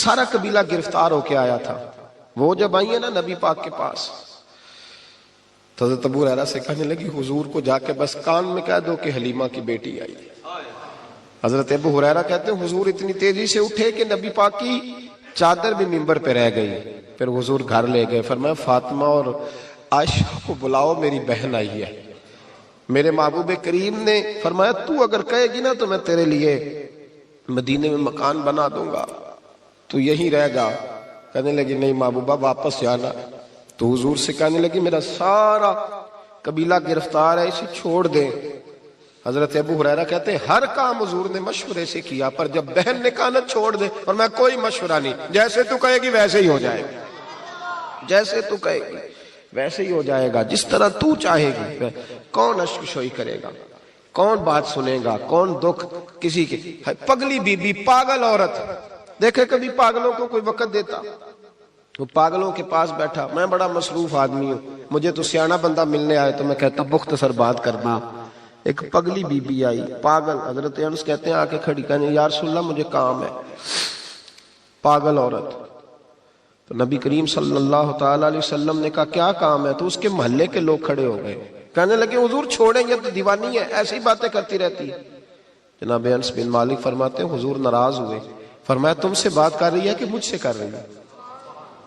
سارا قبیلہ گرفتار ہو کے آیا تھا. وہ جب آئی ہے نا نبی پاک کے پاس تو حضرت ابو ہریرہ سے کہنے لگی حضور کو جا کے بس کان میں کہہ دو کہ حلیمہ کی بیٹی آئی. حضرت ابو ہریرہ کہتے ہیں حضور اتنی تیزی سے اٹھے کہ نبی پاک کی چادر بھی منبر پہ رہ گئی. پھر حضور گھر لے گئے. فرمایا فاطمہ اور عائشہ کو بلاؤ میری بہن آئی ہے. میرے محبوب کریم نے فرمایا تو اگر کہے گی نا تو میں تیرے لیے مدینے میں مکان بنا دوں گا, تو یہیں رہ جا. کہنے لگی نہیں محبوبہ واپس جانا. تو حضور سے کہنے لگی میرا سارا قبیلہ گرفتار ہے, اسے چھوڑ دیں. حضرت ابو ہریرہ کہتے ہیں ہر کام حضور نے مشورے سے کیا, پر جب بہن نے کہا نا چھوڑ دے, اور میں کوئی مشورہ نہیں, جیسے تو کہے گی ویسے ہی ہو جائے گا, جیسے تو کہے گی ویسے ہی ہو جائے گا, جس طرح تو چاہے گی. کون اشک شوئی کرے گا, کون بات سنے گا, کون دکھ کسی کے. پگلی بی بی پاگل عورت, دیکھے کبھی پاگلوں کو کوئی وقت دیتا؟ وہ پاگلوں کے پاس بیٹھا, میں بڑا مصروف آدمی ہوں, مجھے تو سیاںا بندہ ملنے آئے تو میں کہتا مختصر بات کرنا. ایک پگلی بی بی آئی پاگل, حضرت انس کہتے ہیں آ کے کھڑی, کہنے یا رسول اللہ مجھے کام ہے. پاگل عورت. تو نبی کریم صلی اللہ تعالی علیہ وسلم نے کہا کیا کام ہے؟ تو اس کے محلے کے لوگ کھڑے ہو گئے, کہنے لگے حضور چھوڑیں یہ تو دیوانی ہے, ایسی باتیں کرتی رہتی ہے. جناب انس بن مالک فرماتے ہیں حضور ناراض ہوئے. فرمایا تم سے بات کر رہی ہے کہ مجھ سے کر رہی ہے؟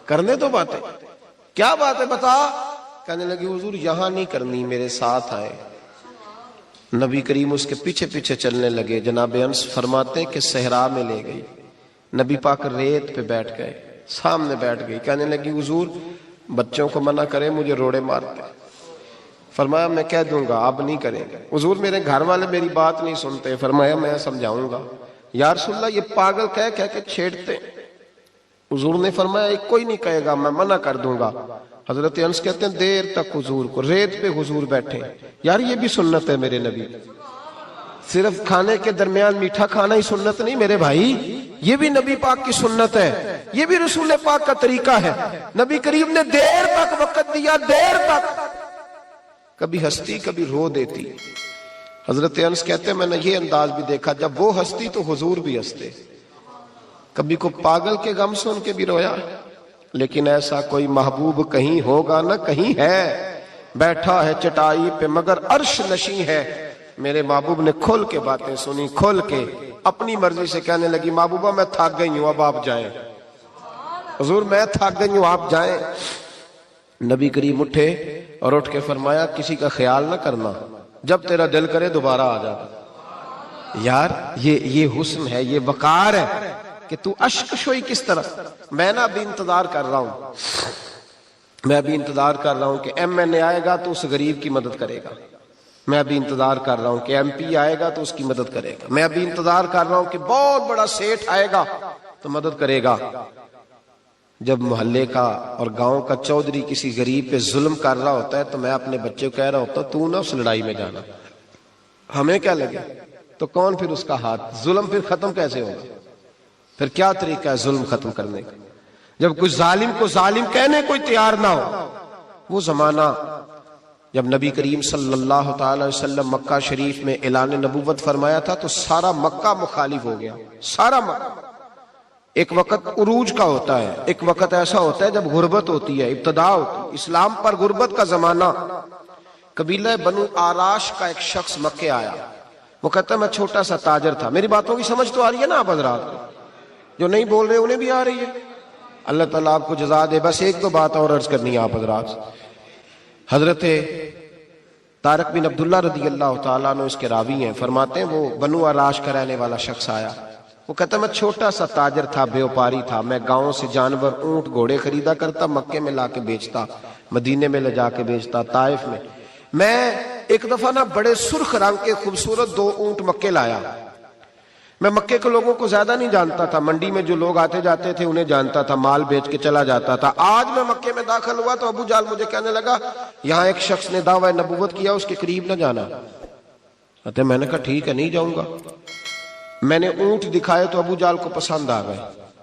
کرنے دو باتیں. کیا بات ہے بتا؟ کہنے لگی حضور یہاں نہیں کرنی, میرے ساتھ آئے. نبی کریم اس کے پیچھے پیچھے چلنے لگے. جناب انس فرماتے ہیں کہ صحرا میں لے گئی. نبی پاک ریت پہ بیٹھ گئے, سامنے بیٹھ گئی. کہنے لگی حضور بچوں کو منع کریں, مجھے روڑے مارتے. فرمایا میں کہہ دوں گا, اب نہیں کریں گے. حضور میرے گھر والے میری بات نہیں سنتے. فرمایا میں سمجھاؤں گا. یا رسول اللہ یہ پاگل کہہ کے چھیڑتے. حضور نے فرمایا ایک کوئی نہیں کہے گا, میں منع کر دوں گا. حضرت انس کہتے ہیں دیر تک حضور کو ریت پہ حضور بیٹھے. یار یہ بھی سنت ہے میرے نبی, صرف کھانے کے درمیان میٹھا کھانا ہی سنت نہیں میرے بھائی, یہ بھی نبی پاک کی سنت ہے, یہ بھی رسول پاک کا طریقہ ہے. نبی کریم نے دیر تک وقت دیا, دیر تک. کبھی ہستی کبھی رو دیتی. حضرت انس کہتے ہیں میں نے یہ انداز بھی دیکھا, جب وہ ہستی تو حضور بھی ہستے. کبھی کو پاگل کے غم سن کے بھی رویا, لیکن ایسا کوئی محبوب کہیں ہوگا نہ کہیں ہے. بیٹھا ہے چٹائی پہ مگر عرش نشیں ہے. میرے محبوب نے کھل کے باتیں سنی, کھل کے اپنی مرضی سے. کہنے لگی محبوبہ میں تھک گئی ہوں, اب آپ جائیں. حضور میں تھک گئی ہوں, آپ جائیں. نبی کریم اٹھے اور اٹھ کے فرمایا کسی کا خیال نہ کرنا, جب تیرا دل کرے دوبارہ آ جا. یار یہ حسن ہے, یہ وقار ہے کہ تو اشک شوئی کس طرح. میں نا ابھی انتظار کر رہا ہوں, میں ابھی انتظار کر رہا ہوں کہ ایم این اے آئے گا تو اس غریب کی مدد کرے گا. میں ابھی انتظار کر رہا ہوں کہ ایم پی آئے گا تو اس کی مدد کرے گا. میں ابھی انتظار کر رہا ہوں کہ بہت بڑا سیٹھ آئے گا تو مدد کرے گا. جب محلے کا اور گاؤں کا چودھری کسی غریب پہ ظلم کر رہا ہوتا ہے تو میں اپنے بچے کو کہہ رہا ہوتا تو نہ اس لڑائی میں جانا, ہمیں کیا لگے. تو کون پھر اس کا ہاتھ, ظلم پھر ختم کیسے ہوگا؟ پھر کیا طریقہ ہے ظلم ختم کرنے کا؟ جب کچھ ظالم کو ظالم کہنے کوئی تیار نہ ہو. وہ زمانہ جب نبی کریم صلی اللہ تعالی وسلم مکہ شریف میں اعلان نبوت فرمایا تھا تو سارا مکہ مخالف ہو گیا, سارا مکہ. ایک وقت عروج کا ہوتا ہے, ایک وقت ایسا ہوتا ہے جب غربت ہوتی ہے, ابتدا ہوتی ہے. اسلام پر غربت کا زمانہ. قبیلہ بنو آراش کا ایک شخص مکے آیا. وہ کہتا ہے میں چھوٹا سا تاجر تھا. میری باتوں کی سمجھ تو آ رہی ہے نا آپ حضرات؟ جو نہیں بول رہے انہیں بھی آ رہی ہے. اللہ تعالیٰ آپ کو جزا دے. بس ایک دو بات اور عرض کرنی ہے آپ حضرات. حضرت طارق بن عبداللہ رضی اللہ تعالیٰ عنہ اس کے راوی ہیں, فرماتے ہیں وہ بنو آراش کا رہنے والا شخص آیا. وہ کہتا میں چھوٹا سا تاجر تھا, بیوپاری تھا. میں گاؤں سے جانور اونٹ گھوڑے خریدا کرتا, مکے میں لا کے بیچتا, مدینے میں لے جا کے بیچتا, طائف میں. میں ایک دفعہ نا بڑے سرخ رنگ کے خوبصورت 2 اونٹ مکے لایا. میں مکے کے لوگوں کو زیادہ نہیں جانتا تھا, منڈی میں جو لوگ آتے جاتے تھے انہیں جانتا تھا, مال بیچ کے چلا جاتا تھا. آج میں مکے میں داخل ہوا تو ابو جال مجھے کہنے لگا یہاں ایک شخص نے دعویٰ نبوت کیا, اس کے قریب نہ جانا. میں نے کہا ٹھیک ہے نہیں جاؤں گا. میں نے اونٹ دکھائے تو ابو جال کو پسند آ گئے,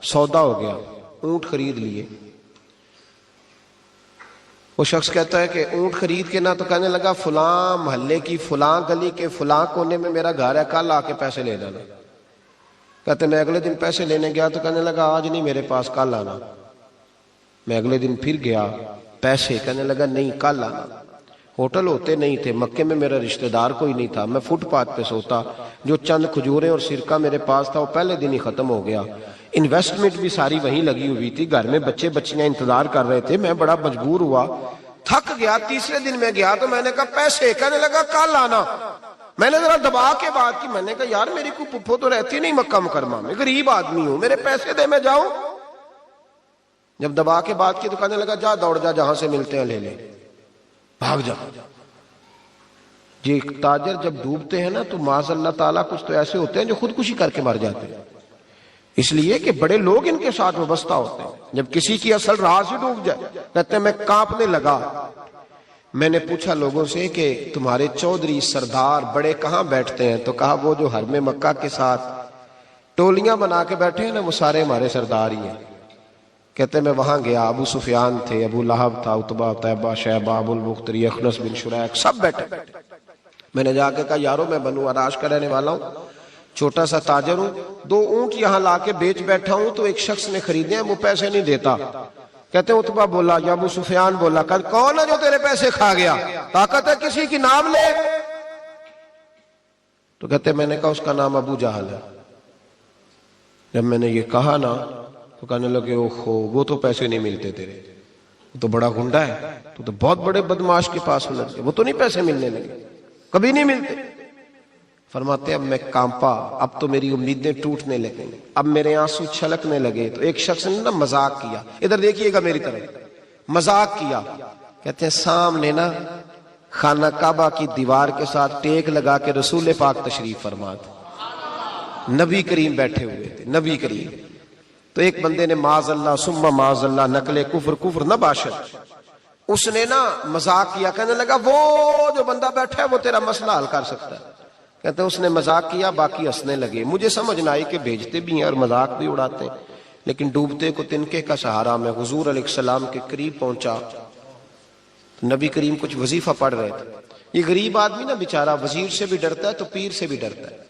سودا ہو گیا, اونٹ خرید لیے. وہ شخص کہتا ہے کہ اونٹ خرید کے نہ تو کہنے لگا فلاں محلے کی فلاں گلی کے فلاں کونے میں میرا گھر ہے, کل آ کے پیسے لے جانا. کہتے میں اگلے دن پیسے لینے گیا تو کہنے لگا آج نہیں میرے پاس، کل آنا۔ میں اگلے دن پھر گیا، پیسے، کہنے لگا نہیں کل آنا۔ ہوٹل ہوتے نہیں تھے، مکے میں میرا رشتہ دار کوئی نہیں تھا، میں فٹ پاتھ پہ سوتا، جو چند کھجوریں اور سرکہ میرے پاس تھا وہ پہلے دن ہی ختم ہو گیا۔ انویسٹمنٹ بھی ساری وہیں لگی ہوئی تھی، گھر میں بچے بچیاں انتظار کر رہے تھے، میں بڑا مجبور ہوا، تھک گیا۔ تیسرے دن میں گیا تو میں نے کہا پیسے، کہنے لگا کل آنا۔ میں نے ذرا دبا کے بات کی، میں نے کہا یار میری کوئی پھپھو تو رہتی نہیں مکہ مکرمہ میں، غریب آدمی ہوں، میرے پیسے دے میں جاؤں۔ جب دبا کے بات کی تو کہنے لگا جا دوڑ جا، جہاں سے ملتے ہیں لے لے، بھاگ جا۔ یہ تاجر جب ڈوبتے ہیں نا تو معاذ اللہ تعالیٰ کچھ تو ایسے ہوتے ہیں جو خودکشی کر کے مر جاتے ہیں، اس لیے کہ بڑے لوگ ان کے ساتھ وابستہ ہوتے ہیں۔ جب کسی کی اصل راہ سے ڈوب جائے، کہتے ہیں میں کانپنے لگا۔ میں نے پوچھا لوگوں سے کہ تمہارے چودھری سردار بڑے کہاں بیٹھتے ہیں؟ تو کہا وہ جو حرم مکہ کے ساتھ ٹولیاں بنا کے بیٹھے ہیں نا، وہ سارے ہمارے سردار ہی ہیں۔ کہتے میں وہاں گیا، ابو سفیان تھے، ابو لہب تھا، عتبہ، طیبہ، شیبہ، ابو البختری، اخنس بن شریک، سب بیٹھے۔ میں نے جا کے کہا یارو میں بنو عراش کا رہنے والا ہوں، چھوٹا سا تاجر ہوں، 2 اونٹ یہاں لا کے بیچ بیٹھا ہوں تو ایک شخص نے خریدے ہیں، وہ پیسے نہیں دیتا۔ کہتے ہیں عتبہ بولا یا ابو سفیان بولا، کون ہے جو تیرے پیسے کھا گیا؟ طاقت ہے کسی کی نام لے؟ تو کہتے میں نے کہا اس کا نام ابو جہل ہے۔ جب میں نے یہ کہا نا تو کہنے لگے اوہو وہ تو پیسے نہیں ملتے تیرے، وہ تو بڑا گنڈا ہے، تو بہت بڑے بدماش کے پاس ہونا چاہیے، وہ تو نہیں پیسے ملنے لگے، کبھی نہیں ملتے۔ فرماتے اب میں کانپا، اب تو میری امیدیں ٹوٹنے لگیں، اب میرے آنسو چھلکنے لگے۔ تو ایک شخص نے نا مذاق کیا، ادھر دیکھیے گا میری طرف، مذاق کیا۔ کہتے ہیں سامنے نا خانہ کعبہ کی دیوار کے ساتھ ٹیک لگا کے رسول پاک تشریف فرما تھے، نبی کریم بیٹھے ہوئے تھے، نبی کریم۔ تو ایک بندے نے معاذ اللہ ثم معاذ اللہ نقل کفر نہ باشد، اس نے نا مذاق کیا، کہنے لگا وہ جو بندہ بیٹھا ہے وہ تیرا مسئلہ حل کر سکتا ہے۔ کہتے ہیں اس نے مذاق کیا، باقی ہنسنے لگے۔ مجھے سمجھ نہ آئی کہ بھیجتے بھی ہیں اور مذاق بھی اڑاتے ہیں، لیکن ڈوبتے کو تنکے کا سہارا میں حضور علیہ السلام کے قریب پہنچا۔ نبی کریم کچھ وظیفہ پڑھ رہے تھے۔ یہ غریب آدمی نا بیچارہ وزیر سے بھی ڈرتا ہے تو پیر سے بھی ڈرتا ہے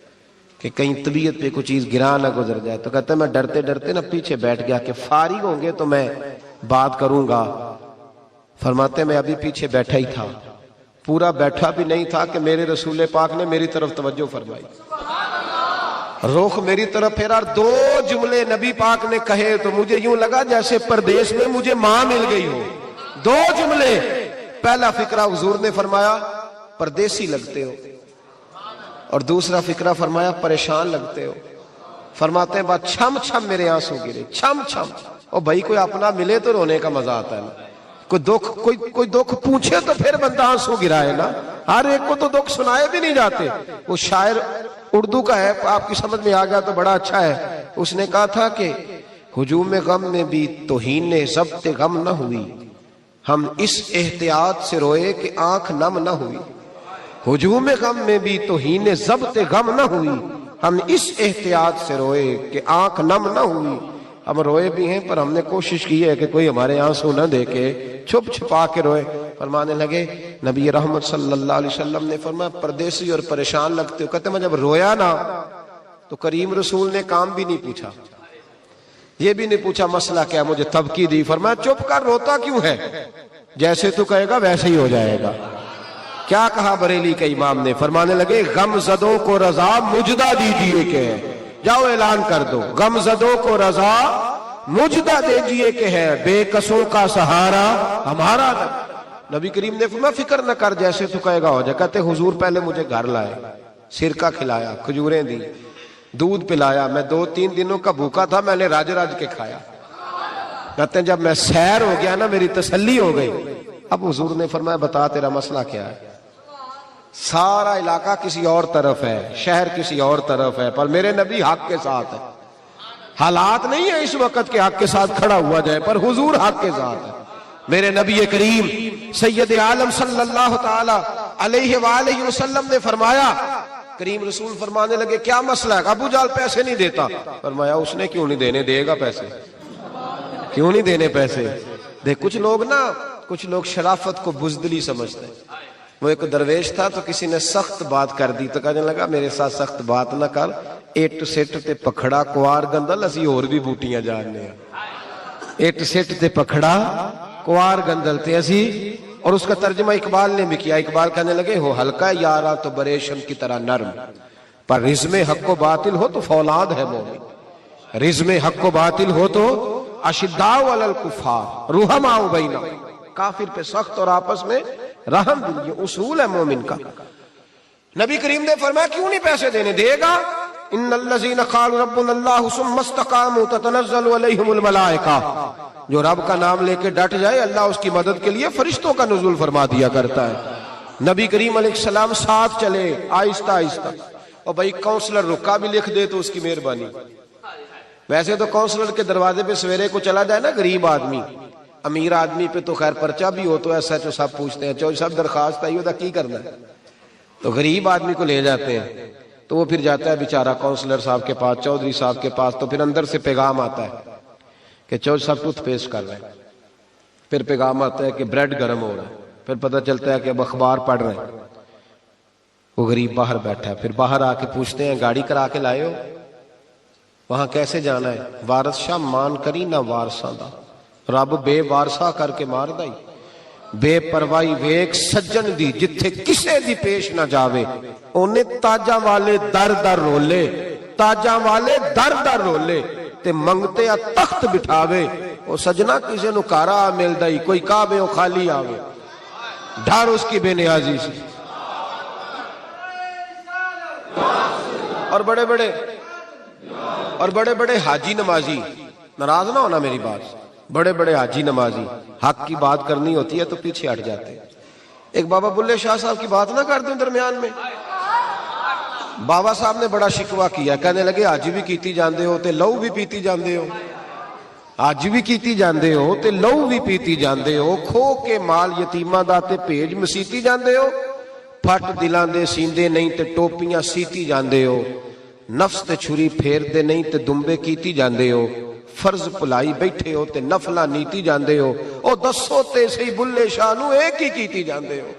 کہ کہیں طبیعت پہ کوئی چیز گرا نہ گزر جائے۔ تو کہتا ہے میں ڈرتے ڈرتے نا پیچھے بیٹھ گیا کہ فارغ ہوں گے تو میں بات کروں گا۔ فرماتے میں ابھی پیچھے بیٹھا ہی تھا، پورا بیٹھا بھی نہیں تھا کہ میرے رسول پاک نے میری طرف توجہ فرمائی، رخ میری طرف پھیرا، 2 جملے نبی پاک نے کہے تو مجھے یوں لگا جیسے پردیس میں مجھے ماں مل گئی ہو۔ 2 جملے، پہلا فقرہ حضور نے فرمایا پردیسی لگتے ہو، اور دوسرا فقرہ فرمایا پریشان لگتے ہو۔ فرماتے ہیں بات چھم چھم میرے آنسو گرے، چھم چھم۔ اور بھائی کوئی اپنا ملے تو رونے کا مزہ آتا ہے نا، کوئی دکھ پوچھے تو پھر بندہ آنسو گرائے نا، ہر ایک کو تو دکھ سنائے بھی نہیں جاتے۔ وہ شاعر اردو کا ہے، آپ کی سمجھ میں آ گیا تو بڑا اچھا ہے۔ اس نے کہا تھا کہ ہجوم غم میں بھی توہین ضبط غم نہ ہوئی، ہم اس احتیاط سے روئے کہ آنکھ نم نہ ہوئی۔ ہجوم غم میں بھی توہین ضبط غم نہ ہوئی، ہم اس احتیاط سے روئے کہ آنکھ نم نہ ہوئی۔ ہم روئے بھی ہیں پر ہم نے کوشش کی ہے کہ کوئی ہمارے آنسو نہ دیکھے، چھپ چھپا کے روئے۔ فرمانے لگے نبی رحمت صلی اللہ علیہ وسلم نے فرمایا پردیسی اور پریشان لگتے ہو۔ کہتے میں جب رویا نا تو کریم رسول نے کام بھی نہیں پوچھا، یہ بھی نہیں پوچھا مسئلہ کیا، مجھے تبکی دی۔ فرمایا چپ کر، روتا کیوں ہے، جیسے تو کہے گا ویسے ہی ہو جائے گا۔ کیا کہا بریلی کے امام نے؟ فرمانے لگے غم زدوں کو رضا مجدہ دیجئے کہ ہے، جاؤ اعلان کر دو، غم زدوں کو رضا مجدہ دیجئے کہ ہے، بے کسوں کا سہارا ہمارا۔ نبی کریم نے فرمایا فکر نہ کر، جیسے تو کہے گا ہو جائے۔ کہتے حضور پہلے مجھے گھر لائے، سرکہ کھلایا، کھجوریں دی، دودھ پلایا، میں 2-3 دنوں کا بھوکا تھا، میں نے راج کے کھایا۔ کہتے ہیں جب میں سیر ہو گیا نا میری تسلی ہو گئی۔ اب حضور نے فرمایا بتا تیرا مسئلہ کیا ہے؟ سارا علاقہ کسی اور طرف ہے، شہر کسی اور طرف ہے، پر میرے نبی حق کے ساتھ ہے۔ حالات نہیں ہے اس وقت کہ حق کے ساتھ کھڑا ہوا جائے، پر حضور حق کے ساتھ ہے۔ میرے نبی کریم سید عالم صلی اللہ تعالی علیہ وآلہ وسلم نے فرمایا، کریم رسول فرمانے لگے کیا مسئلہ ہے؟ ابو جہل پیسے نہیں دیتا۔ فرمایا اس نے کیوں نہیں دینے، دے گا پیسے، کیوں نہیں دینے پیسے؟ دیکھ کچھ لوگ شرافت کو بزدلی سمجھتے ہیں، وہ ایک درویش تھا تو کسی نے سخت بات کر دی تو کہنے لگا میرے ساتھ سخت بات نہ کر، اٹ سٹ تے پکھڑا کوار گندل اسی اور بھی بوٹیاں جاننے ہیں، اٹ سٹ تے پکھڑا کوار گندل تے اسی۔ اور اس کا ترجمہ اقبال نے بھی کیا، اقبال کہنے لگے ہو ہلکا یارا تو بریشم کی طرح نرم، پر رزم حق و باطل ہو تو فولاد ہے مومن، رزم حق و باطل ہو تو اشداء علی الکفار رحماء بینہم، کافر پہ سخت اور آپس میں رحم دل، یہ اصول ہے مومن کا۔ نبی کریم نے فرمایا کیوں نہیں پیسے دینے، دے گا، ان الذین قالوا ربنا اللہ ثم استقاموا تتنزل علیہم الملائکہ، جو رب کا نام لے کے ڈٹ جائے اللہ اس کی مدد کے لیے فرشتوں کا نزول فرما دیا کرتا ہے۔ نبی کریم علیہ السلام ساتھ چلے آہستہ آہستہ، اور بھائی کونسلر رکا بھی لکھ دے تو اس کی مہربانی۔ ویسے تو کونسلر کے دروازے پہ سویرے کو چلا جائے نا غریب آدمی، امیر آدمی پہ تو خیر پرچہ بھی ہو تو ایسا جو سب پوچھتے ہیں چوہدری صاحب درخواست آئی ہوتا کی کرنا ہے، تو غریب آدمی کو لے جاتے ہیں تو وہ پھر جاتا ہے بیچارہ کونسلر صاحب کے پاس، چوہدری صاحب کے پاس، تو پھر اندر سے پیغام آتا ہے کہ چوہدری صاحب ٹوتھ پیسٹ کر رہے ہیں، پھر پیغام آتا ہے کہ بریڈ گرم ہو رہا ہے، پھر پتہ چلتا ہے کہ اب اخبار پڑھ رہے ہیں۔ وہ غریب باہر بیٹھا ہے، پھر باہر آ کے پوچھتے ہیں گاڑی کرا کے لائے ہو، وہاں کیسے جانا ہے؟ وارث شاہ مان کری نہ وارثاں دا، رب بے وارثا کر کے مار دائی، بے پروائی ویک سجن دی جتھے کسے دی پیش نہ جاوے، اونے تاجاں والے در در رولے، تاجاں والے در در رولے تے منگتے آ تخت بٹھاوے، او سجنا کسے نو کارا مل دائی، کوئی کعبے او خالی آوے، ڈھار اس کی بے نیازی سے۔ اور بڑے بڑے حاجی نمازی، ناراض نہ ہونا میری بات، بڑے بڑے حاجی نمازی حق کی بات کرنی ہوتی ہے تو پیچھے ہٹ جاتے ہیں۔ ایک بابا بلے شاہ صاحب کی بات نہ کر دیں درمیان میں، بابا صاحب نے بڑا شکوہ کیا، کہنے لگے حج بھی کیتی جاندے ہو تے لہو بھی پیتی جاندے ہو، حج بھی کیتی جاندے ہو تے لہو بھی پیتی جاندے ہو، کھو کے مال یتیماں دا تے بھیج مسیتی جاندے ہو، پھٹ دلاں دے سیندے نہیں تے ٹوپیاں سیتی جاندے ہو، نفس تے چھری پھیر دے نہیں تے دمبے کیتی جاندے ہو، فرض پلائی بیٹھے ہو تے نفلہ نیتی جاندے ہو، او دسو تے سی بلے شاہ نو ایک ہی کیتی جاندے ہو۔